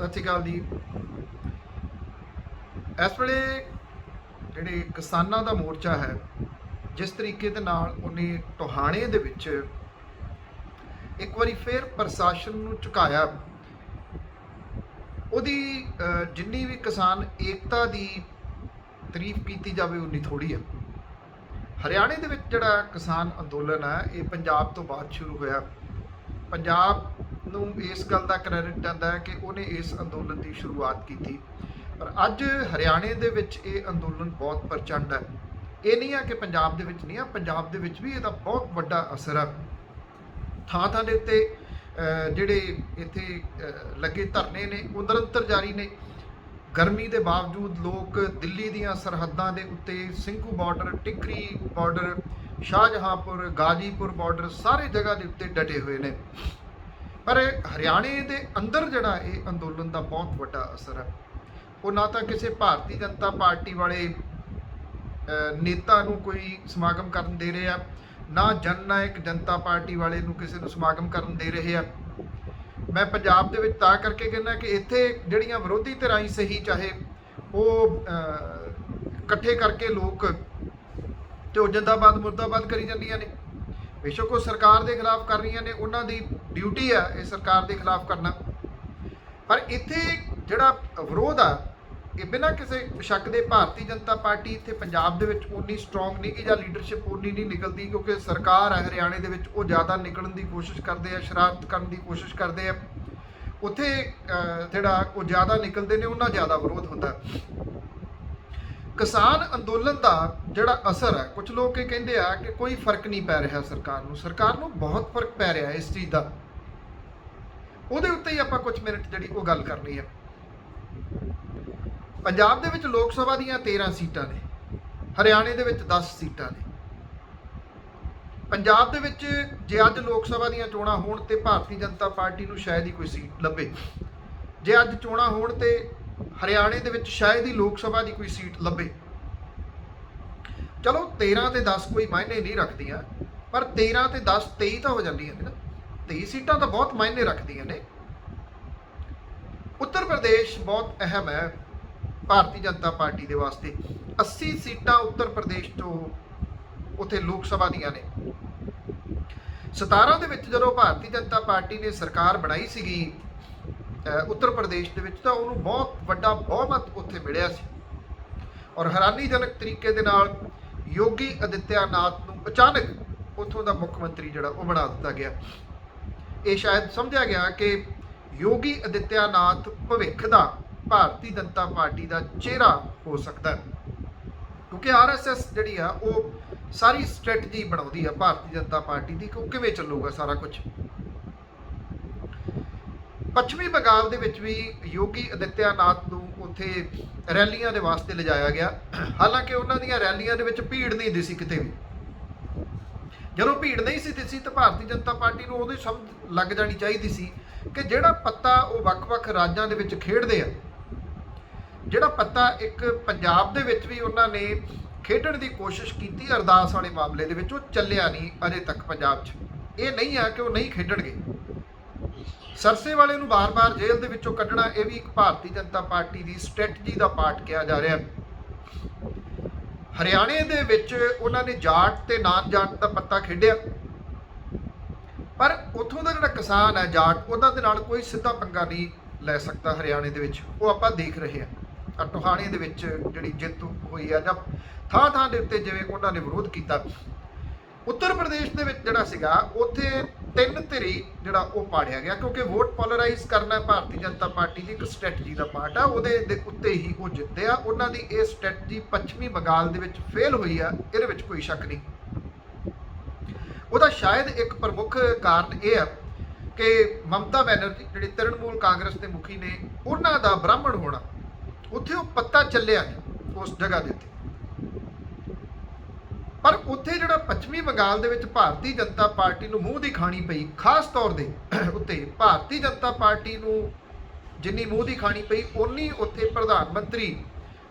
ਸਤਿ ਸ਼੍ਰੀ ਅਕਾਲ ਜੀ। ਇਸ ਵੇਲੇ ਜਿਹੜੇ ਕਿਸਾਨਾਂ ਦਾ ਮੋਰਚਾ ਹੈ, ਜਿਸ ਤਰੀਕੇ ਦੇ ਨਾਲ ਉਹਨੇ ਟੋਹਾਣੇ ਦੇ ਵਿੱਚ ਇੱਕ ਵਾਰੀ ਫਿਰ ਪ੍ਰਸ਼ਾਸਨ ਨੂੰ ਝੁਕਾਇਆ, ਉਹਦੀ ਜਿੰਨੀ ਵੀ ਕਿਸਾਨ ਏਕਤਾ ਦੀ ਤਾਰੀਫ ਕੀਤੀ ਜਾਵੇ ਉਨੀ ਥੋੜੀ ਹੈ। ਹਰਿਆਣੇ ਦੇ ਵਿੱਚ ਜਿਹੜਾ ਕਿਸਾਨ ਅੰਦੋਲਨ ਹੈ, ਇਹ ਪੰਜਾਬ ਤੋਂ ਬਾਅਦ ਸ਼ੁਰੂ ਹੋਇਆ। ਪੰਜਾਬ ਨੂੰ ਇਸ ਗੱਲ ਦਾ ਕ੍ਰੈਡਿਟ ਜਾਂਦਾ ਹੈ ਕਿ ਉਹਨੇ ਇਸ ਅੰਦੋਲਨ ਦੀ ਸ਼ੁਰੂਆਤ ਕੀਤੀ, ਪਰ ਅੱਜ ਹਰਿਆਣੇ ਦੇ ਵਿੱਚ ਇਹ ਅੰਦੋਲਨ ਬਹੁਤ ਪ੍ਰਚੰਡ ਹੈ। ਇਹ ਨਹੀਂ ਹੈ ਕਿ ਪੰਜਾਬ ਦੇ ਵਿੱਚ ਨਹੀਂ ਹੈ, ਪੰਜਾਬ ਦੇ ਵਿੱਚ ਵੀ ਇਹਦਾ ਬਹੁਤ ਵੱਡਾ ਅਸਰ ਹੈ। ਥਾਂ ਥਾਂ ਦੇ ਉੱਤੇ ਜਿਹੜੇ ਇੱਥੇ ਲੱਗੇ ਧਰਨੇ ਨੇ ਉਹ ਨਿਰੰਤਰ ਜਾਰੀ ਨੇ। ਗਰਮੀ ਦੇ ਬਾਵਜੂਦ ਲੋਕ ਦਿੱਲੀ ਦੀਆਂ ਸਰਹੱਦਾਂ ਦੇ ਉੱਤੇ Singhu border, Tikri border, Shahjahanpur, Ghazipur border, ਸਾਰੇ ਜਗ੍ਹਾ ਦੇ ਉੱਤੇ ਡਟੇ ਹੋਏ ਨੇ। ਪਰ ਹਰਿਆਣੇ ਦੇ ਅੰਦਰ ਜਿਹੜਾ ਇਹ ਅੰਦੋਲਨ ਦਾ ਬਹੁਤ ਵੱਡਾ ਅਸਰ ਹੈ। ਉਹ ਨਾ ਤਾਂ ਕਿਸੇ ਭਾਰਤੀ ਜਨਤਾ ਪਾਰਟੀ ਵਾਲੇ ਨੇਤਾ ਨੂੰ ਕੋਈ ਸਮਾਗਮ ਕਰਨ ਦੇ ਰਹੇ ਆ, ਨਾ ਜਨ ਨਾਇਕ ਜਨਤਾ ਪਾਰਟੀ ਵਾਲੇ ਨੂੰ ਕਿਸੇ ਨੂੰ ਸਮਾਗਮ ਕਰਨ ਦੇ ਰਹੇ ਆ। ਮੈਂ ਪੰਜਾਬ ਦੇ ਵਿੱਚ ਤਾਂ ਕਰਕੇ ਕਹਿੰਦਾ ਕਿ ਇੱਥੇ ਜਿਹੜੀਆਂ ਵਿਰੋਧੀ ਧਿਰਾਂ ਹੀ ਸਹੀ, ਚਾਹੇ ਉਹ ਇਕੱਠੇ ਕਰਕੇ ਲੋਕ ਤੇ ਉਹ ਜਿੰਦਾਬਾਦ ਮੁਰਦਾਬਾਦ ਕਰੀ ਜਾਂਦੀਆਂ ਨੇ। ਬੇਸ਼ੱਕ ਉਹ ਸਰਕਾਰ ਦੇ ਖਿਲਾਫ ਕਰ ਰਹੀਆਂ ਨੇ, ਉਹਨਾਂ ਦੀ ਡਿਊਟੀ ਆ ਇਹ ਸਰਕਾਰ ਦੇ ਖਿਲਾਫ ਕਰਨਾ। ਪਰ ਇੱਥੇ ਜਿਹੜਾ ਵਿਰੋਧ ਆ, ਇਹ ਬਿਨਾਂ ਕਿਸੇ ਸ਼ੱਕ ਦੇ ਭਾਰਤੀ ਜਨਤਾ ਪਾਰਟੀ ਇੱਥੇ ਪੰਜਾਬ ਦੇ ਵਿੱਚ ਉਨੀ ਸਟਰੋਂਗ ਨਹੀਂ ਕਿ ਜਾਂ ਲੀਡਰਸ਼ਿਪ ਉਨੀ ਨਹੀਂ ਨਿਕਲਦੀ, ਕਿਉਂਕਿ ਸਰਕਾਰ ਹੈ ਹਰਿਆਣੇ ਦੇ ਵਿੱਚ, ਉਹ ਜ਼ਿਆਦਾ ਨਿਕਲਣ ਦੀ ਕੋਸ਼ਿਸ਼ ਕਰਦੇ ਆ, ਸ਼ਰਾਰਤ ਕਰਨ ਦੀ ਕੋਸ਼ਿਸ਼ ਕਰਦੇ ਆ। ਉੱਥੇ ਜਿਹੜਾ ਉਹ ਜ਼ਿਆਦਾ ਨਿਕਲਦੇ ਨੇ, ਉਹਨਾਂ ਜ਼ਿਆਦਾ ਵਿਰੋਧ ਹੁੰਦਾ। ਕਿਸਾਨ ਅੰਦੋਲਨ ਦਾ ਜਿਹੜਾ ਅਸਰ ਹੈ, ਕੁਝ ਲੋਕ ਇਹ ਕਹਿੰਦੇ ਆ ਕਿ ਕੋਈ ਫਰਕ ਨਹੀਂ ਪੈ ਰਿਹਾ ਸਰਕਾਰ ਨੂੰ। ਸਰਕਾਰ ਨੂੰ ਬਹੁਤ ਫਰਕ ਪੈ ਰਿਹਾ ਇਸ ਚੀਜ਼ ਦਾ। ਉਹਦੇ ਉੱਤੇ ਹੀ ਆਪਾਂ ਕੁਝ ਮਿੰਟ ਜਿਹੜੀ ਉਹ ਗੱਲ ਕਰਨੀ ਹੈ। ਪੰਜਾਬ ਦੇ ਵਿੱਚ ਲੋਕ ਸਭਾ ਦੀਆਂ 13 ਸੀਟਾਂ ਨੇ, ਹਰਿਆਣੇ ਦੇ ਵਿੱਚ 10 ਸੀਟਾਂ ਨੇ। ਪੰਜਾਬ ਦੇ ਵਿੱਚ ਜੇ ਅੱਜ ਲੋਕ ਸਭਾ ਦੀਆਂ ਚੋਣਾਂ ਹੋਣ ਤੇ ਭਾਰਤੀ ਜਨਤਾ ਪਾਰਟੀ ਨੂੰ ਸ਼ਾਇਦ ਹੀ ਕੋਈ ਸੀਟ ਲੱਭੇ। ਜੇ ਅੱਜ ਚੋਣਾਂ ਹੋਣ ਤੇ ਹਰਿਆਣੇ ਦੇ ਵਿੱਚ ਸ਼ਾਇਦ ਹੀ ਲੋਕ ਸਭਾ ਦੀ ਕੋਈ ਸੀਟ ਲੱਭੇ। ਚਲੋ 13 ਤੇ 10 ਕੋਈ ਮਾਇਨੇ ਨਹੀਂ ਰੱਖਦੀਆਂ, ਪਰ 13 ਤੇ 10 23 ਤਾਂ ਹੋ ਜਾਂਦੀਆਂ ਨੇ ਨਾ। 23 ਸੀਟਾਂ ਤਾਂ ਬਹੁਤ ਮਾਇਨੇ ਰੱਖਦੀਆਂ ਨੇ। ਉੱਤਰ ਪ੍ਰਦੇਸ਼ ਬਹੁਤ ਅਹਿਮ ਹੈ ਭਾਰਤੀ ਜਨਤਾ ਪਾਰਟੀ ਦੇ ਵਾਸਤੇ। 80 ਸੀਟਾਂ ਉੱਤਰ ਪ੍ਰਦੇਸ਼ ਤੋਂ ਉੱਥੇ ਲੋਕ ਸਭਾ ਦੀਆਂ ਨੇ। 17 ਦੇ ਵਿੱਚ ਜਦੋਂ ਭਾਰਤੀ ਜਨਤਾ ਪਾਰਟੀ ਨੇ ਸਰਕਾਰ ਬਣਾਈ ਸੀਗੀ ਉੱਤਰ ਪ੍ਰਦੇਸ਼ ਦੇ ਵਿੱਚ, ਤਾਂ ਉਹਨੂੰ ਬਹੁਤ ਵੱਡਾ ਬਹੁਮਤ ਉੱਥੇ ਮਿਲਿਆ ਸੀ। ਔਰ ਹੈਰਾਨੀਜਨਕ ਤਰੀਕੇ ਦੇ ਨਾਲ ਯੋਗੀ ਆਦਿੱਤਿਆਨਾਥ ਨੂੰ ਅਚਾਨਕ ਉੱਥੋਂ ਦਾ ਮੁੱਖ ਮੰਤਰੀ ਜਿਹੜਾ ਉਹ ਬਣਾ ਦਿੱਤਾ ਗਿਆ। ਇਹ ਸ਼ਾਇਦ ਸਮਝਿਆ ਗਿਆ ਕਿ ਯੋਗੀ ਆਦਿੱਤਿਆਨਾਥ ਭਵਿੱਖ ਦਾ ਭਾਰਤੀ ਜਨਤਾ ਪਾਰਟੀ ਦਾ ਚਿਹਰਾ ਹੋ ਸਕਦਾ, ਕਿਉਂਕਿ RSS ਜਿਹੜੀ ਆ ਉਹ ਸਾਰੀ ਸਟ੍ਰੈਟਜੀ ਬਣਾਉਂਦੀ ਆ ਭਾਰਤੀ ਜਨਤਾ ਪਾਰਟੀ ਦੀ ਕਿ ਕਿਵੇਂ ਚੱਲੂਗਾ ਸਾਰਾ ਕੁਝ। ਪੱਛਮੀ ਬੰਗਾਲ ਦੇ ਵਿੱਚ ਵੀ ਯੋਗੀ ਆਦਿੱਤਿਆਨਾਥ ਨੂੰ ਉੱਥੇ ਰੈਲੀਆਂ ਦੇ ਵਾਸਤੇ ਲਿਜਾਇਆ ਗਿਆ। ਹਾਲਾਂਕਿ ਉਹਨਾਂ ਦੀਆਂ ਰੈਲੀਆਂ ਦੇ ਵਿੱਚ ਭੀੜ ਨਹੀਂ ਦਿਸੀ ਕਿਤੇ ਵੀ। ਜਦੋਂ ਭੀੜ ਨਹੀਂ ਸੀ ਦਿਸੀ ਤਾਂ ਭਾਰਤੀ ਜਨਤਾ ਪਾਰਟੀ ਨੂੰ ਉਹਦੀ ਸਮਝ ਲੱਗ ਜਾਣੀ ਚਾਹੀਦੀ ਸੀ ਕਿ ਜਿਹੜਾ ਪੱਤਾ ਉਹ ਵੱਖ-ਵੱਖ ਰਾਜਾਂ ਦੇ ਵਿੱਚ ਖੇਡਦੇ ਆ, ਜਿਹੜਾ ਪੱਤਾ ਇੱਕ ਪੰਜਾਬ ਦੇ ਵਿੱਚ ਵੀ ਉਹਨਾਂ ਨੇ ਖੇਡਣ ਦੀ ਕੋਸ਼ਿਸ਼ ਕੀਤੀ ਅਰਦਾਸ ਵਾਲੇ ਮਾਮਲੇ ਦੇ ਵਿੱਚ, ਉਹ ਚੱਲਿਆ ਨਹੀਂ ਅਜੇ ਤੱਕ ਪੰਜਾਬ 'ਚ। ਇਹ ਨਹੀਂ ਆ ਕਿ ਉਹ ਨਹੀਂ ਖੇਡਣਗੇ। ਸਰਸੇ ਵਾਲੇ ਨੂੰ ਬਾਰ-ਬਾਰ ਜੇਲ੍ਹ ਦੇ ਵਿੱਚੋਂ ਕੱਢਣਾ, ਇਹ ਵੀ ਇੱਕ ਭਾਰਤੀ ਜਨਤਾ ਪਾਰਟੀ ਦੀ ਸਟ੍ਰੈਟਜੀ ਦਾ ਪਾਰਟ ਕਿਹਾ ਜਾ ਰਿਹਾ। ਹਰਿਆਣੇ ਦੇ ਵਿੱਚ ਉਹਨਾਂ ਨੇ ਜਾਟ ਤੇ ਨਾਨ ਜਾਟ ਦਾ ਪੱਤਾ ਖੇਡਿਆ, ਪਰ ਉੱਥੋਂ ਦਾ ਜਿਹੜਾ ਕਿਸਾਨ ਹੈ ਜਾਟ, ਉਹਨਾਂ ਦੇ ਨਾਲ ਕੋਈ ਸਿੱਧਾ ਪੰਗਾ ਨਹੀਂ ਲੈ ਸਕਦਾ ਹਰਿਆਣੇ ਦੇ ਵਿੱਚ। ਉਹ ਆਪਾਂ ਦੇਖ ਰਹੇ ਹਾਂ ਟੋਹਾਣੇ ਦੇ ਵਿੱਚ ਜਿਹੜੀ ਜਿੱਤ ਹੋਈ ਆ, ਜਾਂ ਥਾਂ ਥਾਂ ਦੇ ਉੱਤੇ ਜਿਵੇਂ ਉਹਨਾਂ ਨੇ ਵਿਰੋਧ ਕੀਤਾ। ਉੱਤਰ ਪ੍ਰਦੇਸ਼ ਦੇ ਵਿੱਚ ਜਿਹੜਾ ਸੀਗਾ, ਉੱਥੇ 3 ਧਿਰੀ ਜਿਹੜਾ ਉਹ ਪਾੜਿਆ ਗਿਆ, ਕਿਉਂਕਿ ਵੋਟ ਪੋਲਰਾਈਜ਼ ਕਰਨਾ ਭਾਰਤੀ ਜਨਤਾ ਪਾਰਟੀ ਦੀ ਇੱਕ ਸਟ੍ਰੈਟਜੀ ਦਾ ਪਾਰਟ ਆ। ਉਹਦੇ ਦੇ ਉੱਤੇ ਹੀ ਉਹ ਜਿੱਤੇ ਆ। ਉਹਨਾਂ ਦੀ ਇਹ ਸਟ੍ਰੈਟਜੀ ਪੱਛਮੀ ਬੰਗਾਲ ਦੇ ਵਿੱਚ ਫੇਲ ਹੋਈ ਆ, ਇਹਦੇ ਵਿੱਚ ਕੋਈ ਸ਼ੱਕ ਨਹੀਂ। ਉਹਦਾ ਸ਼ਾਇਦ ਇੱਕ ਪ੍ਰਮੁੱਖ ਕਾਰਨ ਇਹ ਆ ਕਿ ਮਮਤਾ ਬੈਨਰਜੀ ਜਿਹੜੇ ਤ੍ਰਿਣਮੂਲ ਕਾਂਗਰਸ ਦੇ ਮੁਖੀ ਨੇ, ਉਹਨਾਂ ਦਾ ਬ੍ਰਾਹਮਣ ਹੋਣਾ, ਉੱਥੇ ਉਹ ਪੱਤਾ ਚੱਲਿਆ ਨਹੀਂ ਉਸ ਜਗ੍ਹਾ ਦੇ ਉੱਤੇ। ਪਰ ਉੱਥੇ ਜਿਹੜਾ ਪੱਛਮੀ ਬੰਗਾਲ ਦੇ ਵਿੱਚ ਭਾਰਤੀ ਜਨਤਾ ਪਾਰਟੀ ਨੂੰ ਮੂੰਹ ਦੀ ਖਾਣੀ ਪਈ, ਖਾਸ ਤੌਰ ਦੇ ਉੱਤੇ ਭਾਰਤੀ ਜਨਤਾ ਪਾਰਟੀ ਨੂੰ ਜਿੰਨੀ ਮੂੰਹ ਦੀ ਖਾਣੀ ਪਈ, ਓਨੀ ਉੱਥੇ ਪ੍ਰਧਾਨ ਮੰਤਰੀ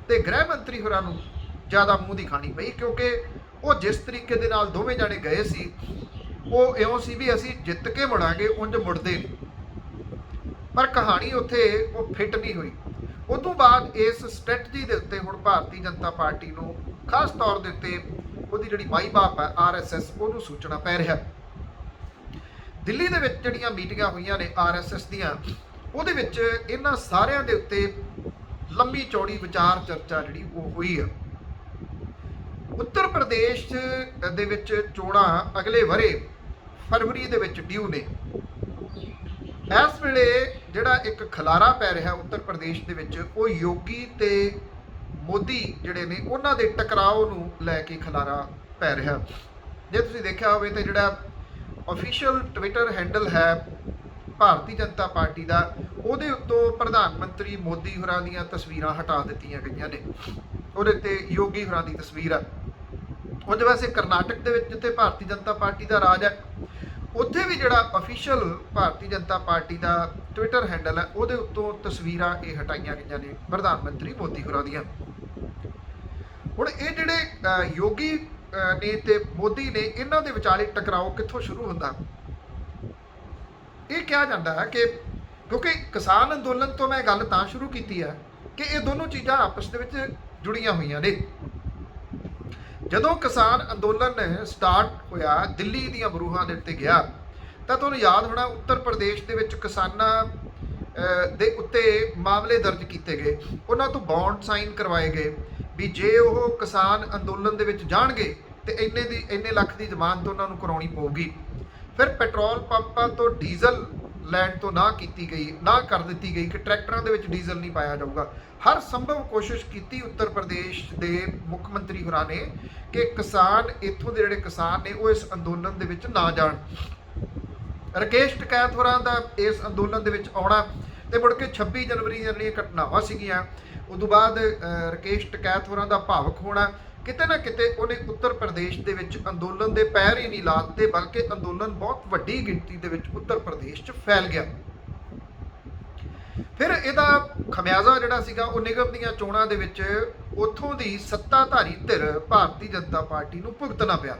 ਤੇ ਗ੍ਰਹਿ ਮੰਤਰੀ ਹੋਰਾਂ ਨੂੰ ਜ਼ਿਆਦਾ ਮੂੰਹ ਦੀ ਖਾਣੀ ਪਈ, ਕਿਉਂਕਿ ਉਹ ਜਿਸ ਤਰੀਕੇ ਦੇ ਨਾਲ ਦੋਵੇਂ ਜਾਣੇ ਗਏ ਸੀ, ਉਹ ਇਉਂ ਸੀ ਵੀ ਅਸੀਂ ਜਿੱਤ ਕੇ ਮੁੜਾਂਗੇ, ਉਂਝ ਮੁੜਦੇ ਨਹੀਂ। ਪਰ ਕਹਾਣੀ ਉੱਥੇ ਉਹ ਫਿੱਟ ਨਹੀਂ ਹੋਈ। ਉਸ ਤੋਂ ਬਾਅਦ ਇਸ ਸਟ੍ਰੈਟਜੀ ਦੇ ਉੱਤੇ ਹੁਣ ਭਾਰਤੀ ਜਨਤਾ ਪਾਰਟੀ ਨੂੰ ਖਾਸ ਤੌਰ ਦੇ ਉੱਤੇ ਉਹਦੀ ਜਿਹੜੀ ਮਾਈ ਬਾਪ ਹੈ RSS ਉਹਨੂੰ ਸੋਚਣਾ ਪੈ ਰਿਹਾ। ਦਿੱਲੀ ਦੇ ਵਿੱਚ ਜਿਹੜੀਆਂ ਮੀਟਿੰਗਾਂ ਹੋਈਆਂ ਨੇ RSS ਦੀਆਂ, ਉਹਦੇ ਵਿੱਚ ਇਹਨਾਂ ਸਾਰਿਆਂ ਦੇ ਉੱਤੇ ਲੰਮੀ ਚੌੜੀ ਵਿਚਾਰ ਚਰਚਾ ਜਿਹੜੀ ਉਹ ਹੋਈ ਆ। ਉੱਤਰ ਪ੍ਰਦੇਸ਼ ਦੇ ਵਿੱਚ ਚੋਣਾਂ ਅਗਲੇ ਵਰੇ ਫਰਵਰੀ ਦੇ ਵਿੱਚ ਡਿਊ ਨੇ। ਇਸ ਵੇਲੇ ਜਿਹੜਾ ਇੱਕ ਖਲਾਰਾ ਪੈ ਰਿਹਾ ਉੱਤਰ ਪ੍ਰਦੇਸ਼ ਦੇ ਵਿੱਚ, ਉਹ ਯੋਗੀ ਤੇ ਮੋਦੀ ਜਿਹੜੇ ਨੇ ਉਹਨਾਂ ਦੇ ਟਕਰਾਓ ਨੂੰ ਲੈ ਕੇ ਖਲਾਰਾ ਪੈ ਰਿਹਾ। ਜੇ ਤੁਸੀਂ ਦੇਖਿਆ ਹੋਵੇ ਤਾਂ ਜਿਹੜਾ ਅਫੀਸ਼ੀਅਲ ਟਵਿੱਟਰ ਹੈਂਡਲ ਹੈ ਭਾਰਤੀ ਜਨਤਾ ਪਾਰਟੀ ਦਾ, ਉਹਦੇ ਉੱਤੋਂ ਪ੍ਰਧਾਨ ਮੰਤਰੀ ਮੋਦੀ ਹੋਰਾਂ ਦੀਆਂ ਤਸਵੀਰਾਂ ਹਟਾ ਦਿੱਤੀਆਂ ਗਈਆਂ ਨੇ। ਉਹਦੇ ਤੇ ਯੋਗੀ ਹੋਰਾਂ ਦੀ ਤਸਵੀਰ ਆ। ਉਂਝ ਵੈਸੇ ਕਰਨਾਟਕ ਦੇ ਵਿੱਚ ਜਿੱਥੇ ਭਾਰਤੀ ਜਨਤਾ ਪਾਰਟੀ ਦਾ ਰਾਜ ਹੈ, ਉੱਥੇ ਵੀ ਜਿਹੜਾ ਅਫੀਸ਼ੀਅਲ ਭਾਰਤੀ ਜਨਤਾ ਪਾਰਟੀ ਦਾ ਟਵਿੱਟਰ ਹੈਂਡਲ ਹੈ, ਉਹਦੇ ਉੱਤੋਂ ਤਸਵੀਰਾਂ ਇਹ ਹਟਾਈਆਂ ਗਈਆਂ ਨੇ ਪ੍ਰਧਾਨ ਮੰਤਰੀ ਮੋਦੀ ਹੋਰਾਂ ਦੀਆਂ। ਹੁਣ ਇਹ ਜਿਹੜੇ ਯੋਗੀ ਨੇ ਤੇ ਮੋਦੀ ਨੇ, ਇਹਨਾਂ ਦੇ ਵਿਚਾਲੇ ਟਕਰਾਓ ਕਿੱਥੋਂ ਸ਼ੁਰੂ ਹੁੰਦਾ? ਇਹ ਕਿਹਾ ਜਾਂਦਾ ਹੈ ਕਿ ਕਿਉਂਕਿ ਕਿਸਾਨ ਅੰਦੋਲਨ ਤੋਂ ਮੈਂ ਗੱਲ ਤਾਂ ਸ਼ੁਰੂ ਕੀਤੀ ਹੈ ਕਿ ਇਹ ਦੋਨੋਂ ਚੀਜ਼ਾਂ ਆਪਸ ਦੇ ਵਿੱਚ ਜੁੜੀਆਂ ਹੋਈਆਂ ਨੇ। ਜਦੋਂ ਕਿਸਾਨ ਅੰਦੋਲਨ ਸਟਾਰਟ ਹੋਇਆ, ਦਿੱਲੀ ਦੀਆਂ ਬਰੂਹਾਂ ਦੇ ਉੱਤੇ ਗਿਆ, ਤਾਂ ਤੁਹਾਨੂੰ ਯਾਦ ਹੋਣਾ ਉੱਤਰ ਪ੍ਰਦੇਸ਼ ਦੇ ਵਿੱਚ ਕਿਸਾਨਾਂ ਦੇ ਉੱਤੇ ਮਾਮਲੇ ਦਰਜ ਕੀਤੇ ਗਏ। ਉਹਨਾਂ ਤੋਂ ਬੌਂਡ ਸਾਈਨ ਕਰਵਾਏ ਗਏ ਵੀ ਜੇ ਉਹ ਕਿਸਾਨ ਅੰਦੋਲਨ ਦੇ ਵਿੱਚ ਜਾਣਗੇ ਤੇ ਇੰਨੇ ਲੱਖ ਦੀ ਜ਼ਮਾਨਤ ਉਹਨਾਂ ਨੂੰ ਕਰਾਉਣੀ ਪਊਗੀ। ਫਿਰ ਪੈਟਰੋਲ ਪੰਪਾਂ ਤੋਂ ਡੀਜ਼ਲ ਲੈਣ ਤੋਂ ਨਾ ਕਰ ਦਿੱਤੀ ਗਈ ਕਿ ਟਰੈਕਟਰਾਂ ਦੇ ਵਿੱਚ ਡੀਜ਼ਲ ਨਹੀਂ ਪਾਇਆ ਜਾਊਗਾ। ਹਰ ਸੰਭਵ ਕੋਸ਼ਿਸ਼ ਕੀਤੀ ਉੱਤਰ ਪ੍ਰਦੇਸ਼ ਦੇ ਮੁੱਖ ਮੰਤਰੀ ਹੋਰਾਂ ਨੇ ਕਿ ਕਿਸਾਨ, ਇੱਥੋਂ ਦੇ ਜਿਹੜੇ ਕਿਸਾਨ ਨੇ, ਉਹ ਇਸ ਅੰਦੋਲਨ ਦੇ ਵਿੱਚ ਨਾ ਜਾਣ। ਰਾਕੇਸ਼ ਟਕੈਤ ਹੋਰਾਂ ਦਾ ਇਸ ਅੰਦੋਲਨ ਦੇ ਵਿੱਚ ਆਉਣਾ ਤੇ ਮੁੜ ਕੇ 26 ਜਨਵਰੀ ਦੀਆਂ ਜਿਹੜੀਆਂ ਘਟਨਾਵਾਂ ਸੀਗੀਆਂ, ਉਦੋਂ ਬਾਅਦ ਰਾਕੇਸ਼ ਟਕੈਤ ਹੋਰਾਂ ਦਾ ਭਾਵਕ ਹੋਣਾ, ਕਿਤੇ ਨਾ ਕਿਤੇ ਉਹਨੇ ਉੱਤਰ ਪ੍ਰਦੇਸ਼ ਦੇ ਵਿੱਚ ਅੰਦੋਲਨ ਦੇ ਪੈਰ ਹੀ ਨਹੀਂ ਲਾ ਦਿੱਤੇ, ਬਲਕਿ ਅੰਦੋਲਨ ਬਹੁਤ ਵੱਡੀ ਗਿਣਤੀ ਦੇ ਵਿੱਚ ਉੱਤਰ ਪ੍ਰਦੇਸ਼ 'ਚ ਫੈਲ ਗਿਆ। ਫਿਰ ਇਹਦਾ ਖਮਿਆਜ਼ਾ ਜਿਹੜਾ ਸੀਗਾ ਉਹ ਨਿਗਮ ਦੀਆਂ ਚੋਣਾਂ ਦੇ ਵਿੱਚ ਉੱਥੋਂ ਦੀ ਸੱਤਾਧਾਰੀ ਧਿਰ ਭਾਰਤੀ ਜਨਤਾ ਪਾਰਟੀ ਨੂੰ ਭੁਗਤਣਾ ਪਿਆ।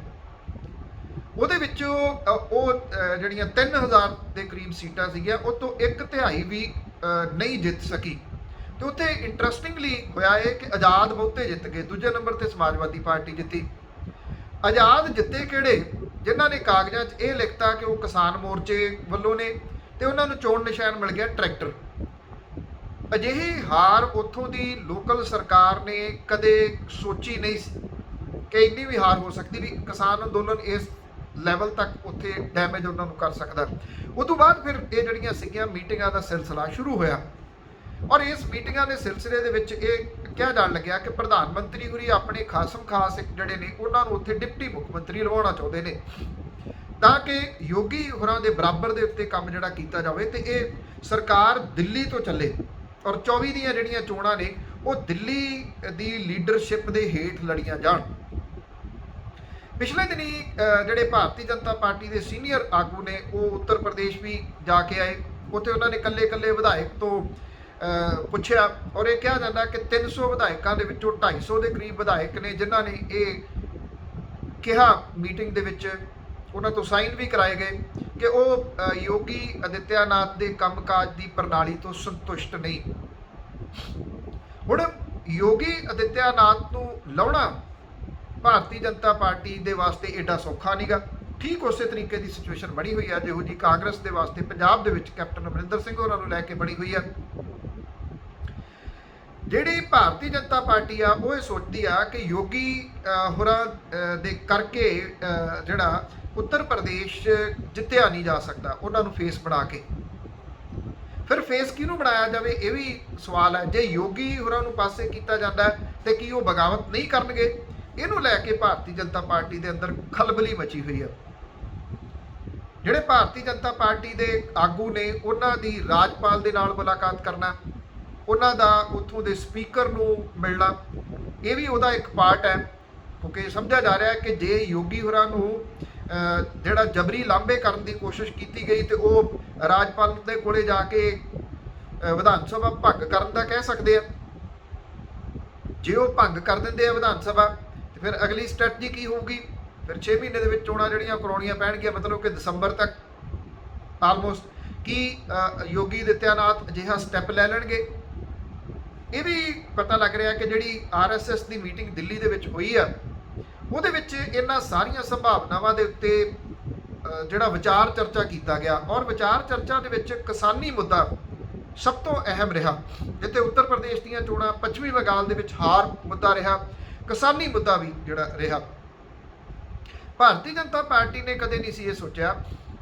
ਉਹਦੇ ਵਿੱਚ ਉਹ ਜਿਹੜੀਆਂ 3000 ਦੇ ਕਰੀਬ ਸੀਟਾਂ ਸੀਗੀਆਂ, ਉਹ ਤੋਂ 1/3 ਵੀ ਨਹੀਂ ਜਿੱਤ ਸਕੀ। ਤੇ ਉੱਥੇ ਇੰਟਰਸਟਿੰਗਲੀ ਹੋਇਆ ਇਹ ਕਿ ਆਜ਼ਾਦ ਬਹੁਤੇ ਜਿੱਤ ਗਏ। ਦੂਜੇ ਨੰਬਰ ਤੇ ਸਮਾਜਵਾਦੀ ਪਾਰਟੀ ਜਿੱਤੀ। ਆਜ਼ਾਦ ਜਿੱਤੇ ਕਿਹੜੇ? ਜਿਨ੍ਹਾਂ ਨੇ ਕਾਗਜ਼ਾਂ 'ਚ ਇਹ ਲਿਖਤਾ ਕਿ ਉਹ ਕਿਸਾਨ ਮੋਰਚੇ ਵੱਲੋਂ ਨੇ ਤੇ ਉਹਨਾਂ ਨੂੰ ਚੋਣ ਨਿਸ਼ਾਨ ਮਿਲ ਗਿਆ ਟਰੈਕਟਰ। ਅਜਿਹੀ ਹਾਰ ਉੱਥੋਂ ਦੀ ਲੋਕਲ ਸਰਕਾਰ ਨੇ ਕਦੇ ਸੋਚੀ ਨਹੀਂ ਸੀ ਕਿ ਇੰਨੀ ਵੀ ਹਾਰ ਹੋ ਸਕਦੀ ਵੀ ਕਿਸਾਨ ਅੰਦੋਲਨ ਇਸ ਲੈਵਲ ਤੱਕ ਉੱਥੇ ਡੈਮੇਜ ਉਹਨਾਂ ਨੂੰ ਕਰ ਸਕਦਾ। ਉਸ ਤੋਂ ਬਾਅਦ ਫਿਰ ਇਹ ਜਿਹੜੀਆਂ ਸੀਗੀਆਂ ਮੀਟਿੰਗਾਂ ਦਾ ਸਿਲਸਿਲਾ ਸ਼ੁਰੂ ਹੋਇਆ, ਔਰ ਇਸ ਮੀਟਿੰਗਾਂ ਦੇ ਸਿਲਸਿਲੇ ਦੇ ਵਿੱਚ ਇਹ ਕਿਹਾ ਜਾਣ ਲੱਗਿਆ ਕਿ ਪ੍ਰਧਾਨ ਮੰਤਰੀ ਹੋਰੀ ਆਪਣੇ ਖਾਸਮ ਖਾਸ ਜਿਹੜੇ ਨੇ ਉਹਨਾਂ ਨੂੰ ਉੱਥੇ ਡਿਪਟੀ ਮੁੱਖ ਮੰਤਰੀ ਲਵਾਉਣਾ ਚਾਹੁੰਦੇ ਨੇ ਤਾਂ ਕਿ ਯੋਗੀ ਹੋਰਾਂ ਦੇ ਬਰਾਬਰ ਦੇ ਉੱਤੇ ਕੰਮ ਜਿਹੜਾ ਕੀਤਾ ਜਾਵੇ ਤੇ ਇਹ ਸਰਕਾਰ ਦਿੱਲੀ ਤੋਂ ਚੱਲੇ। ਔਰ 24 ਦੀਆਂ ਜਿਹੜੀਆਂ ਚੋਣਾਂ ਨੇ ਉਹ ਦਿੱਲੀ ਦੀ ਲੀਡਰਸ਼ਿਪ ਦੇ ਹੇਠ ਲੜੀਆਂ ਜਾਣ। ਪਿਛਲੇ ਦਿਨੀ ਜਿਹੜੇ ਭਾਰਤੀ ਜਨਤਾ ਪਾਰਟੀ ਦੇ ਸੀਨੀਅਰ ਆਗੂ ਨੇ ਉਹ ਉੱਤਰ ਪ੍ਰਦੇਸ਼ ਵੀ ਜਾ ਕੇ ਆਏ। ਉੱਥੇ ਉਹਨਾਂ ਨੇ ਇਕੱਲੇ ਵਿਧਾਇਕ ਤੋਂ ਪੁੱਛਿਆ, ਔਰ ਇਹ ਕਿਹਾ ਜਾਂਦਾ ਕਿ 300 ਵਿਧਾਇਕਾਂ ਦੇ ਵਿੱਚੋਂ 250 ਦੇ ਕਰੀਬ ਵਿਧਾਇਕ ਨੇ ਜਿਨ੍ਹਾਂ ਨੇ ਇਹ ਕਿਹਾ ਮੀਟਿੰਗ ਦੇ ਵਿੱਚ, ਉਹਨਾਂ ਤੋਂ ਸਾਈਨ ਵੀ ਕਰਾਏ ਗਏ ਕਿ ਉਹ ਯੋਗੀ ਆਦਿੱਤਿਆਨਾਥ ਦੇ ਕੰਮਕਾਜ ਦੀ ਪ੍ਰਣਾਲੀ ਤੋਂ ਸੰਤੁਸ਼ਟ ਨਹੀਂ। ਹੁਣ ਯੋਗੀ ਆਦਿੱਤਿਆਨਾਥ ਨੂੰ ਲਾਉਣਾ ਭਾਰਤੀ ਜਨਤਾ ਪਾਰਟੀ ਦੇ ਵਾਸਤੇ ਏਡਾ ਸੌਖਾ ਨਹੀਂਗਾ। ਠੀਕ ਉਸੇ ਤਰੀਕੇ ਦੀ ਸਿਚੁਏਸ਼ਨ ਬਣੀ ਹੋਈ ਹੈ ਜਿਹੋ ਜੀ ਕਾਂਗਰਸ ਦੇ ਵਾਸਤੇ ਪੰਜਾਬ ਦੇ ਵਿੱਚ ਕੈਪਟਨ ਅਮਰਿੰਦਰ ਸਿੰਘ ਹੋਰਾਂ ਨੂੰ ਲੈ ਕੇ ਬਣੀ ਹੋਈ ਹੈ। ਜਿਹੜੀ ਭਾਰਤੀ ਜਨਤਾ ਪਾਰਟੀ ਆ ਉਹ ਇਹ ਸੋਚਦੀ ਆ ਕਿ ਯੋਗੀ ਹੋਰਾਂ ਦੇ ਕਰਕੇ ਜਿਹੜਾ ਉੱਤਰ ਪ੍ਰਦੇਸ਼ ਜਿੱਤਿਆ ਨਹੀਂ ਜਾ ਸਕਦਾ, ਉਹਨਾਂ ਨੂੰ ਫੇਸ ਬਣਾ ਕੇ। ਫਿਰ ਫੇਸ ਕਿਹਨੂੰ ਬਣਾਇਆ ਜਾਵੇ, ਇਹ ਵੀ ਸਵਾਲ ਹੈ। ਜੇ ਯੋਗੀ ਹੋਰਾਂ ਨੂੰ ਪਾਸੇ ਕੀਤਾ ਜਾਂਦਾ ਤੇ ਕੀ ਉਹ ਬਗਾਵਤ ਨਹੀਂ ਕਰਨਗੇ? ਇਹਨੂੰ ਲੈ ਕੇ ਭਾਰਤੀ ਜਨਤਾ ਪਾਰਟੀ ਦੇ ਅੰਦਰ ਖਲਬਲੀ ਮਚੀ ਹੋਈ ਹੈ। ਜਿਹੜੇ ਭਾਰਤੀ ਜਨਤਾ ਪਾਰਟੀ ਦੇ ਆਗੂ ਨੇ ਉਹਨਾਂ ਦੀ ਰਾਜਪਾਲ ਦੇ ਨਾਲ ਮੁਲਾਕਾਤ ਕਰਨਾ, ਉਹਨਾਂ ਦਾ ਉੱਥੋਂ ਦੇ ਸਪੀਕਰ ਨੂੰ ਮਿਲਣਾ, ਇਹ ਵੀ ਉਹਦਾ ਇੱਕ ਪਾਰਟ ਹੈ। ਕਿਉਂਕਿ ਸਮਝਿਆ ਜਾ ਰਿਹਾ ਹੈ ਕਿ ਜੇ ਯੋਗੀ ਹੋਰਾਂ ਨੂੰ ਜਿਹੜਾ ਜਬਰੀ ਲਾਂਭੇ ਕਰਨ ਦੀ ਕੋਸ਼ਿਸ਼ ਕੀਤੀ ਗਈ ਤੇ ਉਹ ਰਾਜਪਾਲ ਦੇ ਕੋਲੇ ਜਾ ਕੇ ਵਿਧਾਨ ਸਭਾ ਭੰਗ ਕਰਨ ਦਾ ਕਹਿ ਸਕਦੇ ਆ। ਜੇ ਉਹ ਭੰਗ ਕਰ ਦਿੰਦੇ ਆ ਵਿਧਾਨ ਸਭਾ ਤੇ ਫਿਰ ਅਗਲੀ ਸਟ੍ਰੈਟਜੀ ਕੀ ਹੋਊਗੀ? ਫਿਰ 6 ਮਹੀਨੇ ਦੇ ਵਿੱਚ ਚੋਣਾਂ ਜਿਹੜੀਆਂ ਕਰਾਉਣੀਆਂ ਪੈਣਗੀਆਂ, ਮਤਲਬ ਕਿ ਦਸੰਬਰ ਤੱਕ ਆਲਮੋਸਟ, ਕਿ ਯੋਗੀ ਆਦਿੱਤਿਆਨਾਥ ਅਜਿਹਾ ਸਟੈਪ ਲੈ ਲੈਣਗੇ। ਇਹ ਵੀ ਪਤਾ ਲੱਗ ਰਿਹਾ ਕਿ ਜਿਹੜੀ RSS ਦੀ ਮੀਟਿੰਗ ਦਿੱਲੀ ਦੇ ਵਿੱਚ ਹੋਈ ਆ, ਉਹਦੇ ਵਿੱਚ ਇਹਨਾਂ ਸਾਰੀਆਂ ਸੰਭਾਵਨਾਵਾਂ ਦੇ ਉੱਤੇ ਜਿਹੜਾ ਵਿਚਾਰ ਚਰਚਾ ਕੀਤਾ ਗਿਆ, ਔਰ ਵਿਚਾਰ ਚਰਚਾ ਦੇ ਵਿੱਚ ਕਿਸਾਨੀ ਮੁੱਦਾ ਸਭ ਤੋਂ ਅਹਿਮ ਰਿਹਾ। ਜਿੱਥੇ ਉੱਤਰ ਪ੍ਰਦੇਸ਼ ਦੀਆਂ ਚੋਣਾਂ, ਪੱਛਮੀ ਬੰਗਾਲ ਦੇ ਵਿੱਚ ਹਾਰ ਮੁੱਦਾ ਰਿਹਾ, ਕਿਸਾਨੀ ਮੁੱਦਾ ਵੀ ਜਿਹੜਾ ਰਿਹਾ। ਭਾਰਤੀ ਜਨਤਾ ਪਾਰਟੀ ਨੇ ਕਦੇ ਨਹੀਂ ਸੀ ਇਹ ਸੋਚਿਆ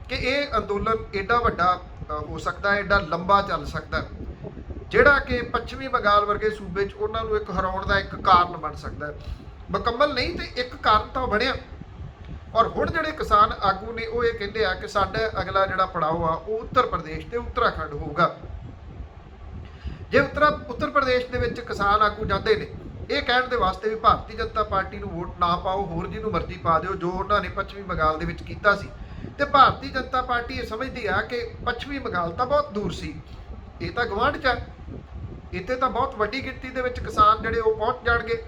ਕਿ ਇਹ ਅੰਦੋਲਨ ਐਡਾ ਵੱਡਾ ਹੋ ਸਕਦਾ ਹੈ, ਐਡਾ ਲੰਬਾ ਚੱਲ ਸਕਦਾ, ਜਿਹੜਾ ਕਿ ਪੱਛਮੀ ਬੰਗਾਲ ਵਰਗੇ ਸੂਬੇ 'ਚ ਉਹਨਾਂ ਨੂੰ ਇੱਕ ਹਰਾਉਣ ਦਾ ਇੱਕ ਕਾਰਨ ਬਣ ਸਕਦਾ ਹੈ। ਮੁਕੰਮਲ ਨਹੀਂ ਤੇ ਇੱਕ ਕਾਰਨ ਤਾਂ ਬਣਿਆ। ਔਰ ਹੁਣ ਜਿਹੜੇ ਕਿਸਾਨ ਆਗੂ ਨੇ ਉਹ ਇਹ ਕਹਿੰਦੇ ਆ ਕਿ ਸਾਡਾ ਅਗਲਾ ਜਿਹੜਾ ਪੜਾਅ ਆ ਉਹ ਉੱਤਰ ਪ੍ਰਦੇਸ਼ ਤੇ ਉੱਤਰਾਖੰਡ ਹੋਊਗਾ। ਜੇ ਉੱਤਰ ਪ੍ਰਦੇਸ਼ ਦੇ ਵਿੱਚ ਕਿਸਾਨ ਆਗੂ ਜਾਂਦੇ ਨੇ ਇਹ ਕਹਿਣ ਦੇ ਵਾਸਤੇ ਵੀ ਭਾਰਤੀ ਜਨਤਾ ਪਾਰਟੀ ਨੂੰ ਵੋਟ ਨਾ ਪਾਓ, ਹੋਰ ਜਿਹਨੂੰ ਮਰਜ਼ੀ ਪਾ ਦਿਓ, ਜੋ ਉਹਨਾਂ ਨੇ ਪੱਛਮੀ ਬੰਗਾਲ ਦੇ ਵਿੱਚ ਕੀਤਾ ਸੀ, ਤੇ ਭਾਰਤੀ ਜਨਤਾ ਪਾਰਟੀ ਇਹ ਸਮਝਦੀ ਆ ਕਿ ਪੱਛਮੀ ਬੰਗਾਲ ਤਾਂ ਬਹੁਤ ਦੂਰ ਸੀ, ਇਹ ਤਾਂ ਗਵਾਂਢ 'ਚ ਹੈ, ਇੱਥੇ ਤਾਂ ਬਹੁਤ ਵੱਡੀ ਗਿਣਤੀ ਦੇ ਵਿੱਚ ਕਿਸਾਨ ਜਿਹੜੇ ਉਹ ਪਹੁੰਚ ਜਾਣਗੇ।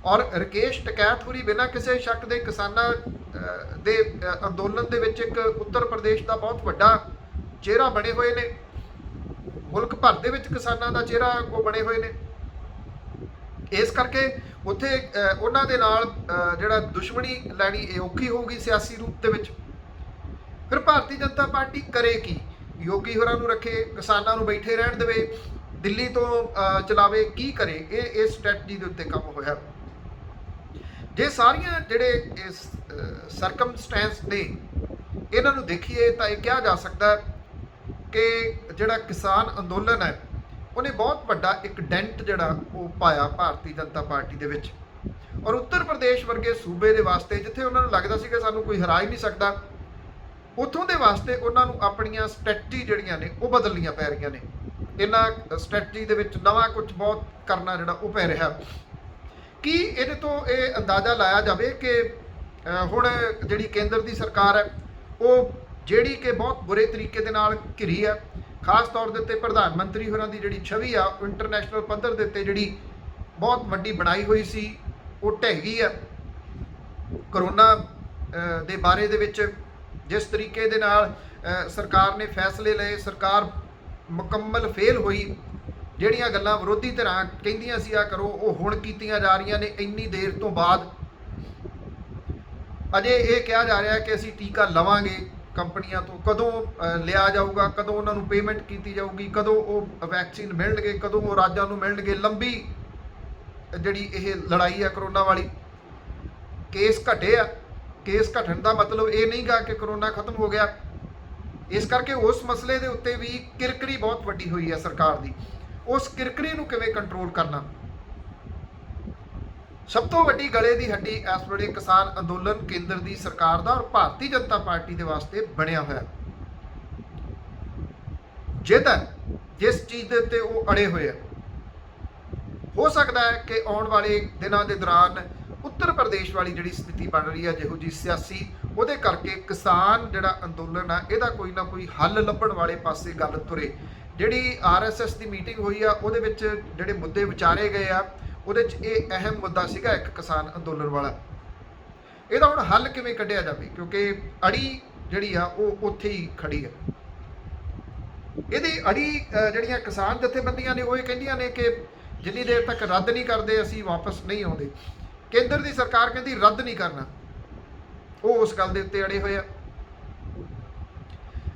ਔਰ ਰਕੇਸ਼ ਟਕੈਤ ਹੋਰੀ ਬਿਨਾਂ ਕਿਸੇ ਸ਼ੱਕ ਦੇ ਕਿਸਾਨਾਂ ਦੇ ਅੰਦੋਲਨ ਦੇ ਵਿੱਚ ਇੱਕ ਉੱਤਰ ਪ੍ਰਦੇਸ਼ ਦਾ ਬਹੁਤ ਵੱਡਾ ਚਿਹਰਾ ਬਣੇ ਹੋਏ ਨੇ। ਮੁਲਕ ਭਰ ਦੇ ਵਿੱਚ ਕਿਸਾਨਾਂ ਦਾ ਚਿਹਰਾ ਉਹ ਬਣੇ ਹੋਏ ਨੇ। ਇਸ ਕਰਕੇ ਉੱਥੇ ਉਹਨਾਂ ਦੇ ਨਾਲ ਜਿਹੜਾ ਦੁਸ਼ਮਣੀ ਲੈਣੀ ਇਹ ਔਖੀ ਹੋਊਗੀ ਸਿਆਸੀ ਰੂਪ ਦੇ ਵਿੱਚ। ਫਿਰ ਭਾਰਤੀ ਜਨਤਾ ਪਾਰਟੀ ਕਰੇ ਕੀ? ਯੋਗੀ ਹੋਰਾਂ ਨੂੰ ਰੱਖੇ, ਕਿਸਾਨਾਂ ਨੂੰ ਬੈਠੇ ਰਹਿਣ ਦੇਵੇ, ਦਿੱਲੀ ਤੋਂ ਚਲਾਵੇ, ਕੀ ਕਰੇ? ਇਹ ਸਟ੍ਰੈਟਜੀ ਦੇ ਉੱਤੇ ਕੰਮ ਹੋਇਆ। ਜੇ ਸਾਰੀਆਂ ਜਿਹੜੇ ਇਸ ਸਰਕਮਸਟੈਂਸ ਨੇ ਇਹਨਾਂ ਨੂੰ ਦੇਖੀਏ ਤਾਂ ਇਹ ਕਿਹਾ ਜਾ ਸਕਦਾ ਕਿ ਜਿਹੜਾ ਕਿਸਾਨ ਅੰਦੋਲਨ ਹੈ ਉਹਨੇ ਬਹੁਤ ਵੱਡਾ ਇੱਕ ਡੈਂਟ ਜਿਹੜਾ ਉਹ ਪਾਇਆ ਭਾਰਤੀ ਜਨਤਾ ਪਾਰਟੀ ਦੇ ਵਿੱਚ। ਔਰ ਉੱਤਰ ਪ੍ਰਦੇਸ਼ ਵਰਗੇ ਸੂਬੇ ਦੇ ਵਾਸਤੇ ਜਿੱਥੇ ਉਹਨਾਂ ਨੂੰ ਲੱਗਦਾ ਸੀ ਕਿ ਸਾਨੂੰ ਕੋਈ ਹਰਾ ਹੀ ਨਹੀਂ ਸਕਦਾ, ਉੱਥੋਂ ਦੇ ਵਾਸਤੇ ਉਹਨਾਂ ਨੂੰ ਆਪਣੀਆਂ ਸਟ੍ਰੈਟਜੀ ਜਿਹੜੀਆਂ ਨੇ ਉਹ ਬਦਲਣੀਆਂ ਪੈ ਰਹੀਆਂ ਨੇ। ਇਹਨਾਂ ਸਟ੍ਰੈਟਜੀ ਦੇ ਵਿੱਚ ਨਵਾਂ ਕੁਝ ਬਹੁਤ ਕਰਨਾ ਜਿਹੜਾ ਉਹ ਪੈ ਰਿਹਾ। ਕੀ ਇਹਦੇ ਤੋਂ ਇਹ ਅੰਦਾਜ਼ਾ ਲਾਇਆ ਜਾਵੇ ਕਿ ਹੁਣ ਜਿਹੜੀ ਕੇਂਦਰ ਦੀ ਸਰਕਾਰ ਹੈ ਉਹ ਜਿਹੜੀ ਕਿ ਬਹੁਤ ਬੁਰੇ ਤਰੀਕੇ ਦੇ ਨਾਲ ਘਿਰੀ ਹੈ, ਖਾਸ ਤੌਰ ਦੇ ਉੱਤੇ ਪ੍ਰਧਾਨ ਮੰਤਰੀ ਹੋਰਾਂ ਦੀ ਜਿਹੜੀ ਛਵੀ ਆ ਉਹ ਇੰਟਰਨੈਸ਼ਨਲ ਪੱਧਰ ਦੇ ਉੱਤੇ ਜਿਹੜੀ ਬਹੁਤ ਵੱਡੀ ਬਣਾਈ ਹੋਈ ਸੀ ਉਹ ਢਹਿ ਗਈ ਹੈ। ਕਰੋਨਾ ਦੇ ਬਾਰੇ ਦੇ ਵਿੱਚ ਜਿਸ ਤਰੀਕੇ ਦੇ ਨਾਲ ਸਰਕਾਰ ਨੇ ਫੈਸਲੇ ਲਏ, ਸਰਕਾਰ ਮੁਕੰਮਲ ਫੇਲ ਹੋਈ। ਜਿਹੜੀਆਂ ਗੱਲਾਂ ਵਿਰੋਧੀ ਧਿਰਾਂ ਕਹਿੰਦੀਆਂ ਸੀ ਆ ਕਰੋ, ਉਹ ਹੁਣ ਕੀਤੀਆਂ ਜਾ ਰਹੀਆਂ ਨੇ ਇੰਨੀ ਦੇਰ ਤੋਂ ਬਾਅਦ। ਅਜੇ ਇਹ ਕਿਹਾ ਜਾ ਰਿਹਾ ਕਿ ਅਸੀਂ ਟੀਕਾ ਲਵਾਂਗੇ ਕੰਪਨੀਆਂ ਤੋਂ, ਕਦੋਂ ਲਿਆ ਜਾਊਗਾ, ਕਦੋਂ ਉਹਨਾਂ ਨੂੰ ਪੇਮੈਂਟ ਕੀਤੀ ਜਾਊਗੀ, ਕਦੋਂ ਉਹ ਵੈਕਸੀਨ ਮਿਲਣਗੇ, ਕਦੋਂ ਉਹ ਰਾਜਾਂ ਨੂੰ ਮਿਲਣਗੇ। ਲੰਬੀ ਜਿਹੜੀ ਇਹ ਲੜਾਈ ਆ ਕਰੋਨਾ ਵਾਲੀ। ਕੇਸ ਘਟੇ ਆ, ਕੇਸ ਘਟਣ ਦਾ ਮਤਲਬ ਇਹ ਨਹੀਂ ਗਾ ਕਿ ਕਰੋਨਾ ਖਤਮ ਹੋ ਗਿਆ। ਇਸ ਕਰਕੇ ਉਸ ਮਸਲੇ ਦੇ ਉੱਤੇ ਵੀ ਕਿਰਕਰੀ ਬਹੁਤ ਵੱਡੀ ਹੋਈ ਹੈ ਸਰਕਾਰ ਦੀ। ਉਸ ਕਿਰਕਰੀ ਨੂੰ ਕਿਵੇਂ ਕੰਟਰੋਲ ਕਰਨਾ, ਸਭ ਤੋਂ ਵੱਡੀ ਗਲੇ ਦੀ ਹੱਡੀ ਇਸ ਵੇਲੇ ਕਿਸਾਨ ਅੰਦੋਲਨ ਕੇਂਦਰ ਦੀ ਸਰਕਾਰ ਦਾ ਔਰ ਭਾਰਤੀ ਜਨਤਾ ਪਾਰਟੀ ਦੇ ਵਾਸਤੇ ਬਣਿਆ ਹੋਇਆ। ਜਿਸ ਚੀਜ਼ ਦੇ ਉੱਤੇ ਉਹ ਅੜੇ ਹੋਏ ਆ, ਹੋ ਸਕਦਾ ਹੈ ਕਿ ਆਉਣ ਵਾਲੇ ਦਿਨਾਂ ਦੇ ਦੌਰਾਨ ਉੱਤਰ ਪ੍ਰਦੇਸ਼ ਵਾਲੀ ਜਿਹੜੀ ਸਥਿਤੀ ਬਣ ਰਹੀ ਹੈ ਜਿਹੋ ਜੀ ਸਿਆਸੀ, ਉਹਦੇ ਕਰਕੇ ਕਿਸਾਨ ਜਿਹੜਾ ਅੰਦੋਲਨ ਆ ਇਹਦਾ ਕੋਈ ਨਾ ਕੋਈ ਹੱਲ ਲੱਭਣ ਵਾਲੇ ਪਾਸੇ ਗੱਲ ਤੁਰੇ। ਜਿਹੜੀ RSS ਦੀ ਮੀਟਿੰਗ ਹੋਈ ਆ ਉਹਦੇ ਵਿੱਚ ਜਿਹੜੇ ਮੁੱਦੇ ਵਿਚਾਰੇ ਗਏ ਆ ਉਹਦੇ 'ਚ ਇਹ ਅਹਿਮ ਮੁੱਦਾ ਸੀਗਾ ਇੱਕ ਕਿਸਾਨ ਅੰਦੋਲਨ ਵਾਲਾ। ਇਹਦਾ ਹੁਣ ਹੱਲ ਕਿਵੇਂ ਕੱਢਿਆ ਜਾਵੇ, ਕਿਉਂਕਿ ਅੜੀ ਜਿਹੜੀ ਆ ਉਹ ਉੱਥੇ ਹੀ ਖੜੀ ਹੈ। ਇਹਦੀ ਅੜੀ ਜਿਹੜੀਆਂ ਕਿਸਾਨ ਜਥੇਬੰਦੀਆਂ ਨੇ ਉਹ ਇਹ ਕਹਿੰਦੀਆਂ ਨੇ ਕਿ ਜਿੰਨੀ ਦੇਰ ਤੱਕ ਰੱਦ ਨਹੀਂ ਕਰਦੇ ਅਸੀਂ ਵਾਪਸ ਨਹੀਂ ਆਉਂਦੇ। ਕੇਂਦਰ ਦੀ ਸਰਕਾਰ ਕਹਿੰਦੀ ਰੱਦ ਨਹੀਂ ਕਰਨਾ, ਉਹ ਉਸ ਗੱਲ ਦੇ ਉੱਤੇ ਅੜੇ ਹੋਏ ਆ।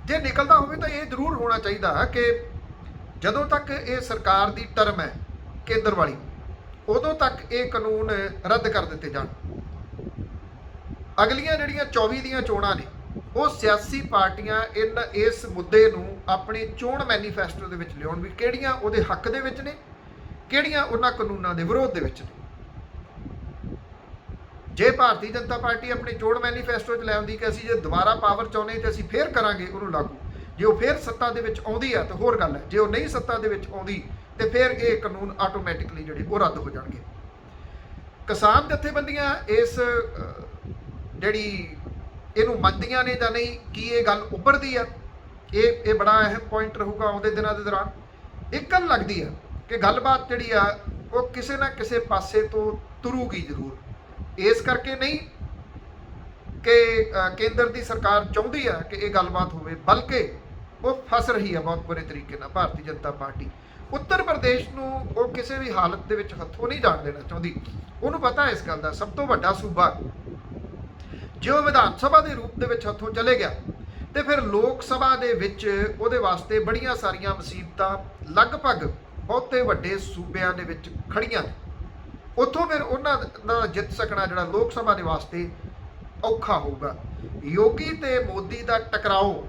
ਜੇ ਨਿਕਲਦਾ ਹੋਵੇ ਤਾਂ ਇਹ ਜ਼ਰੂਰ ਹੋਣਾ ਚਾਹੀਦਾ ਕਿ ਜਦੋਂ ਤੱਕ ਇਹ ਸਰਕਾਰ ਦੀ ਟਰਮ ਹੈ ਕੇਂਦਰ ਵਾਲੀ, ਉਦੋਂ ਤੱਕ ਇਹ ਕਾਨੂੰਨ ਰੱਦ ਕਰ ਦਿੱਤੇ ਜਾਣ। ਅਗਲੀਆਂ ਜਿਹੜੀਆਂ 24 ਦੀਆਂ ਚੋਣਾਂ ਨੇ ਉਹ ਸਿਆਸੀ ਪਾਰਟੀਆਂ ਇਸ ਮੁੱਦੇ ਨੂੰ ਆਪਣੇ ਚੋਣ ਮੈਨੀਫੈਸਟੋ ਦੇ ਵਿੱਚ ਲਿਆਉਣ ਵੀ ਕਿਹੜੀਆਂ ਉਹਦੇ ਹੱਕ ਦੇ ਵਿੱਚ ਨੇ, ਕਿਹੜੀਆਂ ਉਹਨਾਂ ਕਾਨੂੰਨਾਂ ਦੇ ਵਿਰੋਧ ਦੇ ਵਿੱਚ ਨੇ। ਜੇ ਭਾਰਤੀ ਜਨਤਾ ਪਾਰਟੀ ਆਪਣੀ ਚੋਣ ਮੈਨੀਫੈਸਟੋ 'ਚ ਲੈ ਆਉਂਦੀ ਕਿ ਅਸੀਂ ਜੇ ਦੁਬਾਰਾ ਪਾਵਰ ਚਾਹੁੰਦੇ ਤੇ ਅਸੀਂ ਫੇਰ ਕਰਾਂਗੇ ਉਹਨੂੰ ਲਾਗੂ, ਜੇ ਉਹ ਫੇਰ ਸੱਤਾ ਦੇ ਵਿੱਚ ਆਉਂਦੀ ਆ ਤਾਂ ਹੋਰ ਗੱਲ ਹੈ। ਜੇ ਉਹ ਨਹੀਂ ਸੱਤਾ ਦੇ ਵਿੱਚ ਆਉਂਦੀ ਤੇ ਫਿਰ ਇਹ ਕਾਨੂੰਨ ਆਟੋਮੈਟਿਕਲੀ ਜਿਹੜੇ ਉਹ ਰੱਦ ਹੋ ਜਾਣਗੇ। ਕਿਸਾਨ ਜਥੇਬੰਦੀਆਂ ਇਸ ਜਿਹੜੀ ਇਹਨੂੰ ਮੰਨਦੀਆਂ ਨੇ ਜਾਂ ਨਹੀਂ, ਕੀ ਇਹ ਗੱਲ ਉੱਭਰਦੀ ਆ, ਇਹ ਬੜਾ ਅਹਿਮ ਪੁਆਇੰਟ ਰਹੂਗਾ ਆਉਂਦੇ ਦਿਨਾਂ ਦੇ ਦੌਰਾਨ। ਇੱਕ ਗੱਲ ਲੱਗਦੀ ਆ ਕਿ ਗੱਲਬਾਤ ਜਿਹੜੀ ਆ ਉਹ ਕਿਸੇ ਨਾ ਕਿਸੇ ਪਾਸੇ ਤੋਂ ਤੁਰੂਗੀ ਜ਼ਰੂਰ। ਇਸ ਕਰਕੇ ਨਹੀਂ ਕਿ ਕੇਂਦਰ ਦੀ ਸਰਕਾਰ ਚਾਹੁੰਦੀ ਹੈ ਕਿ ਇਹ ਗੱਲਬਾਤ ਹੋਵੇ, ਬਲਕਿ ਉਹ ਫਸ ਰਹੀ ਹੈ ਬਹੁਤ ਬੁਰੇ ਤਰੀਕੇ ਨਾਲ ਭਾਰਤੀ ਜਨਤਾ ਪਾਰਟੀ। ਉੱਤਰ ਪ੍ਰਦੇਸ਼ ਨੂੰ ਉਹ ਕਿਸੇ ਵੀ ਹਾਲਤ ਦੇ ਵਿੱਚ ਹੱਥੋਂ ਨਹੀਂ ਜਾਣ ਦੇਣਾ ਚਾਹੁੰਦੀ। ਉਹਨੂੰ ਪਤਾ ਇਸ ਗੱਲ ਦਾ, ਸਭ ਤੋਂ ਵੱਡਾ ਸੂਬਾ ਜੇ ਉਹ ਵਿਧਾਨ ਸਭਾ ਦੇ ਰੂਪ ਦੇ ਵਿੱਚ ਹੱਥੋਂ ਚਲੇ ਗਿਆ ਤੇ ਫਿਰ ਲੋਕ ਸਭਾ ਦੇ ਵਿੱਚ ਉਹਦੇ ਵਾਸਤੇ ਬੜੀਆਂ ਸਾਰੀਆਂ ਮੁਸੀਬਤਾਂ ਲਗਭਗ ਬਹੁਤੇ ਵੱਡੇ ਸੂਬਿਆਂ ਦੇ ਵਿੱਚ ਖੜੀਆਂ ਨੇ। ਉੱਥੋਂ ਫਿਰ ਉਹਨਾਂ ਦਾ ਜਿੱਤ ਸਕਣਾ ਜਿਹੜਾ ਲੋਕ ਸਭਾ ਦੇ ਵਾਸਤੇ ਔਖਾ ਹੋਊਗਾ। ਯੋਗੀ ਤੇ ਮੋਦੀ ਦਾ ਟਕਰਾਓ,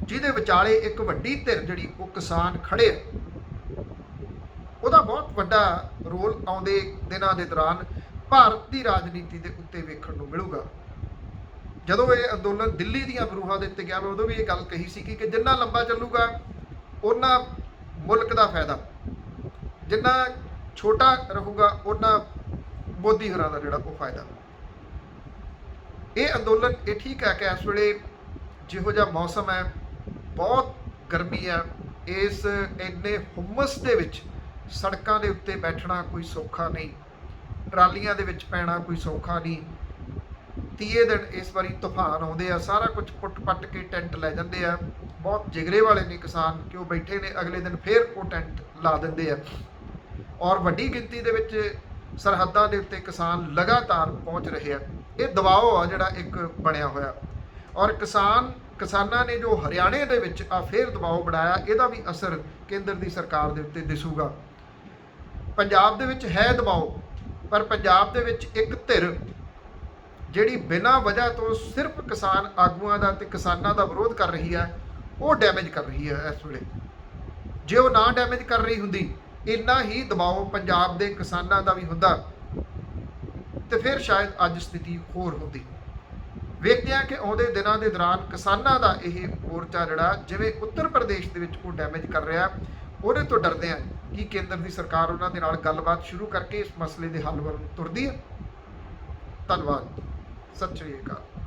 ਜਿਹਦੇ ਵਿਚਾਲੇ ਇੱਕ ਵੱਡੀ ਧਿਰ ਜਿਹੜੀ ਉਹ ਕਿਸਾਨ ਖੜੇ ਆ, ਉਹਦਾ ਬਹੁਤ ਵੱਡਾ ਰੋਲ ਆਉਂਦੇ ਦਿਨਾਂ ਦੇ ਦੌਰਾਨ ਭਾਰਤ ਦੀ ਰਾਜਨੀਤੀ ਦੇ ਉੱਤੇ ਵੇਖਣ ਨੂੰ ਮਿਲੂਗਾ। ਜਦੋਂ ਇਹ ਅੰਦੋਲਨ ਦਿੱਲੀ ਦੀਆਂ ਬਰੂਹਾਂ ਦੇ ਉੱਤੇ ਗਿਆ, ਮੈਂ ਉਦੋਂ ਵੀ ਇਹ ਗੱਲ ਕਹੀ ਸੀ ਕਿ ਜਿੰਨਾ ਲੰਬਾ ਚੱਲੂਗਾ ਉਹਨਾਂ ਮੁਲਕ ਦਾ ਫਾਇਦਾ, ਜਿੰਨਾ ਛੋਟਾ ਰਹੂਗਾ ਉਹਨਾਂ ਮੋਦੀ ਹੋਰਾਂ ਦਾ ਜਿਹੜਾ ਉਹ ਫਾਇਦਾ। ਇਹ ਅੰਦੋਲਨ ਇਹ ਠੀਕ ਹੈ ਕਿ ਇਸ ਵੇਲੇ ਜਿਹੋ ਜਿਹਾ ਮੌਸਮ ਹੈ, ਬਹੁਤ ਗਰਮੀ ਹੈ, ਇਸ ਇੰਨੇ ਹੁਮਸ ਦੇ ਵਿੱਚ ਸੜਕਾਂ ਦੇ ਉੱਤੇ ਬੈਠਣਾ ਕੋਈ ਸੌਖਾ ਨਹੀਂ, ਟਰਾਲੀਆਂ ਦੇ ਵਿੱਚ ਪੈਣਾ ਕੋਈ ਸੌਖਾ ਨਹੀਂ। 30 ਦਿਨ ਇਸ ਵਾਰੀ ਤੂਫਾਨ ਆਉਂਦੇ ਆ, ਸਾਰਾ ਕੁਝ ਪੁੱਟ ਪੱਟ ਕੇ ਟੈਂਟ ਲੈ ਜਾਂਦੇ ਆ। ਬਹੁਤ ਜਿਗਰੇ ਵਾਲੇ ਨੇ ਕਿਸਾਨ ਕਿ ਉਹ ਬੈਠੇ ਨੇ, ਅਗਲੇ ਦਿਨ ਫੇਰ ਉਹ ਟੈਂਟ ਲਾ ਦਿੰਦੇ ਆ। ਔਰ ਵੱਡੀ ਗਿਣਤੀ ਦੇ ਵਿੱਚ ਸਰਹੱਦਾਂ ਦੇ ਉੱਤੇ ਕਿਸਾਨ ਲਗਾਤਾਰ ਪਹੁੰਚ ਰਹੇ ਆ। ਇਹ ਦਬਾਅ ਆ ਜਿਹੜਾ ਇੱਕ ਬਣਿਆ ਹੋਇਆ। ਔਰ ਕਿਸਾਨਾਂ ਨੇ ਜੋ ਹਰਿਆਣੇ ਦੇ ਵਿੱਚ ਆ ਫੇਰ ਦਬਾਅ ਬਣਾਇਆ, ਇਹਦਾ ਵੀ ਅਸਰ ਕੇਂਦਰ ਦੀ ਸਰਕਾਰ ਦੇ ਉੱਤੇ ਦਿਸੂਗਾ। ਪੰਜਾਬ ਦੇ ਵਿੱਚ ਹੈ ਦਬਾਅ, ਪਰ ਪੰਜਾਬ ਦੇ ਵਿੱਚ ਇੱਕ ਧਿਰ ਜਿਹੜੀ ਬਿਨਾਂ ਵਜ੍ਹਾ ਤੋਂ ਸਿਰਫ ਕਿਸਾਨ ਆਗੂਆਂ ਦਾ ਤੇ ਕਿਸਾਨਾਂ ਦਾ ਵਿਰੋਧ ਕਰ ਰਹੀ ਹੈ, ਉਹ ਡੈਮੇਜ ਕਰ ਰਹੀ ਹੈ ਇਸ ਵੇਲੇ। ਜੇ ਉਹ ਨਾ ਡੈਮੇਜ ਕਰ ਰਹੀ ਹੁੰਦੀ, ਇੰਨਾ ਹੀ ਦਬਾਅ ਪੰਜਾਬ ਦੇ ਕਿਸਾਨਾਂ ਦਾ ਵੀ ਹੁੰਦਾ ਤੇ ਫਿਰ ਸ਼ਾਇਦ ਅੱਜ ਸਥਿਤੀ ਹੋਰ ਹੁੰਦੀ। ਵੇਖਦੇ ਹਾਂ ਕਿ ਆਉਂਦੇ ਦਿਨਾਂ ਦੇ ਦੌਰਾਨ ਕਿਸਾਨਾਂ ਦਾ ਇਹ ਮੋਰਚਾ ਜਿਹੜਾ ਜਿਵੇਂ ਉੱਤਰ ਪ੍ਰਦੇਸ਼ ਦੇ ਵਿੱਚ ਉਹ ਡੈਮੇਜ ਕਰ ਰਿਹਾ, ਉਹਦੇ ਤੋਂ ਡਰਦੇ ਹਾਂ ਕਿ ਕੇਂਦਰ ਦੀ ਸਰਕਾਰ ਉਹਨਾਂ ਦੇ ਨਾਲ ਗੱਲਬਾਤ ਸ਼ੁਰੂ ਕਰਕੇ ਇਸ ਮਸਲੇ ਦੇ ਹੱਲ ਵੱਲ ਤੁਰਦੀ ਹੈ। ਧੰਨਵਾਦ, ਸਤਿ ਸ਼੍ਰੀ ਅਕਾਲ।